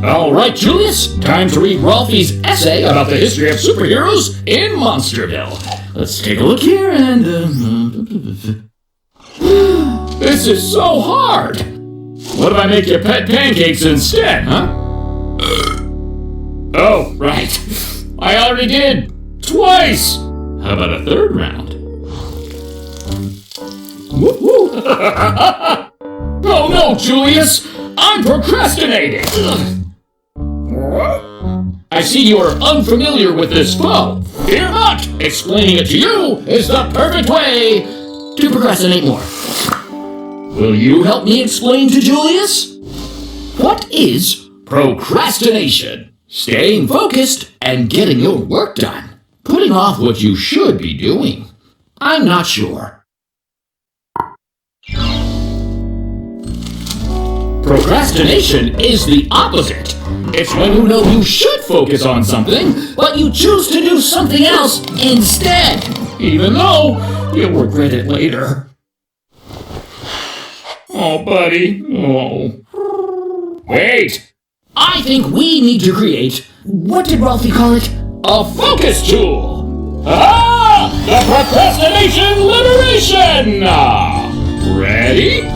All right, Julius, time to read Ralphie's essay about the history of superheroes in Monsterville. Let's take a look here and... This is so hard! What if I make you pet pancakes instead, huh? Oh, right. I already did. Twice! How about a third round? Woo-hoo! Oh no, Julius! I'm procrastinating! I see you are unfamiliar with this flow. Fear not! Explaining it to you is the perfect way to procrastinate more. Will you help me explain to Julius? What is procrastination? Staying focused and getting your work done. Putting off what you should be doing. I'm not sure. Procrastination is the opposite. It's when you know you should focus on something, but you choose to do something else instead, even though you'll regret it later. Oh, buddy. Oh. Wait! I think we need to create, what did Ralphie call it? A focus tool! Ah! The Procrastination Liberation! Ready?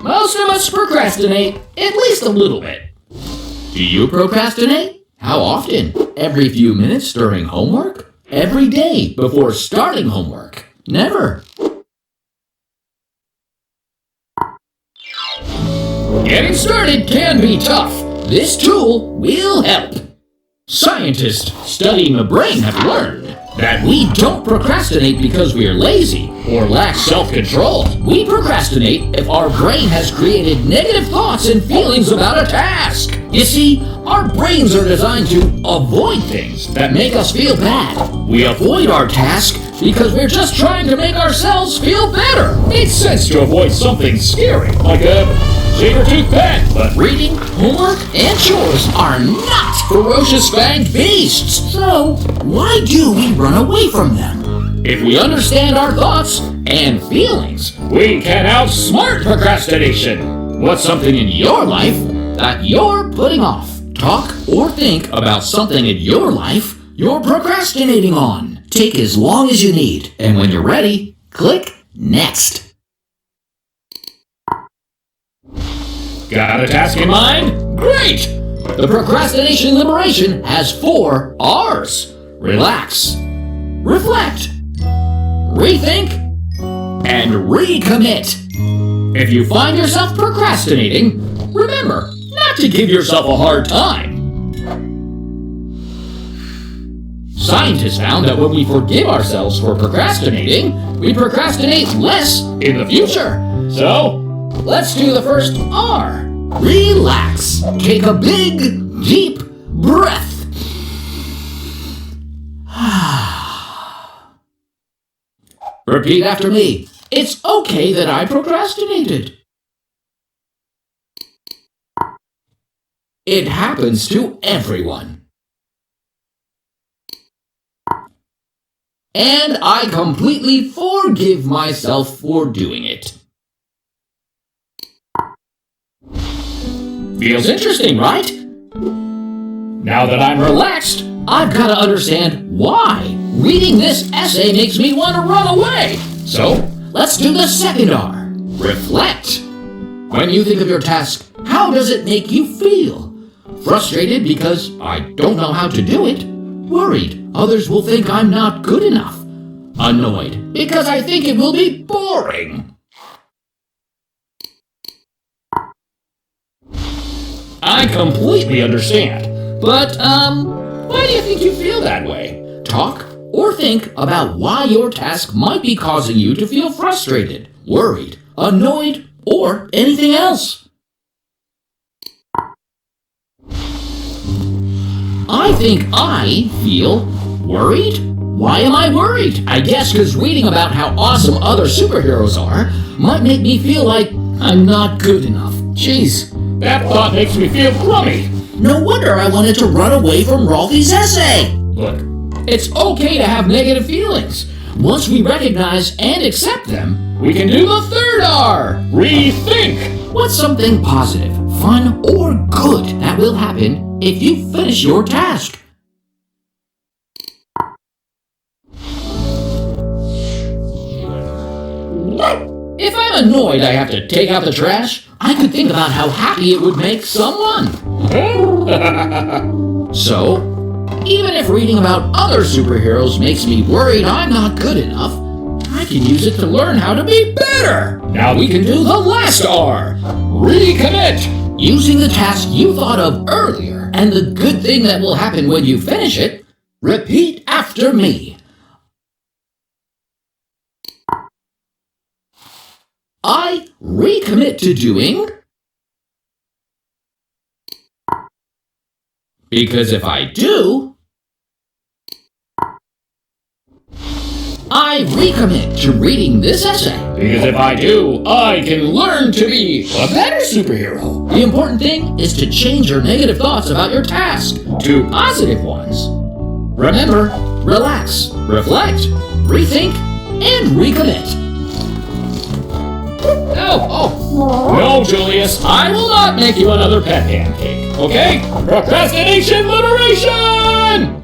Most of us procrastinate, at least a little bit. Do you procrastinate? How often? Every few minutes during homework? Every day before starting homework? Never. Getting started can be tough. This tool will help. Scientists studying the brain have learned that we don't procrastinate because we're lazy or lack self-control. We procrastinate if our brain has created negative thoughts and feelings about a task. You see, our brains are designed to avoid things that make us feel bad. We avoid our task because we're just trying to make ourselves feel better. Makes sense to avoid something scary, like a saber-toothed pet. But reading, homework, and chores are not ferocious fanged beasts. So, why do we run away from them? If we understand our thoughts and feelings, we can outsmart procrastination. What's something in your life that you're putting off? Talk or think about something in your life you're procrastinating on. Take as long as you need, and when you're ready, click Next. Got a task in mind? Great! The Procrastination Liberation has 4 R's. Relax, reflect, rethink, and recommit. If you find yourself procrastinating, remember not to give yourself a hard time. Scientists found that when we forgive ourselves for procrastinating, we procrastinate less in the future. So, let's do the first R. Relax. Take a big, deep breath. Repeat after me. It's okay that I procrastinated. It happens to everyone. And I completely forgive myself for doing it. Feels interesting, right? Now that I'm relaxed, I've got to understand why reading this essay makes me want to run away. So, let's do the second R. Reflect. When you think of your task, how does it make you feel? Frustrated because I don't know how to do it? Worried others will think I'm not good enough? Annoyed because I think it will be boring? I completely understand. But, why do you think you feel that way? Talk or think about why your task might be causing you to feel frustrated, worried, annoyed, or anything else. I think I feel worried. Why am I worried? I guess because reading about how awesome other superheroes are might make me feel like I'm not good enough. Jeez, that thought makes me feel crummy. No wonder I wanted to run away from Ralphie's essay. Look, it's okay to have negative feelings. Once we recognize and accept them, we can do the third R, Rethink. What's something positive, fun, or good that will happen if you finish your task? If I'm annoyed I have to take out the trash, I could think about how happy it would make someone. So, even if reading about other superheroes makes me worried I'm not good enough, I can use it to learn how to be better. Now we can do the last R, Recommit. Using the task you thought of earlier and the good thing that will happen when you finish it, repeat after me. I recommit to doing, because if I do, I recommit to reading this essay. Because if I do, I can learn to be a better superhero. The important thing is to change your negative thoughts about your task to positive ones. Remember, relax, reflect, rethink, and recommit. No, Julius, I will not make you another pet pancake, okay? Procrastination liberation!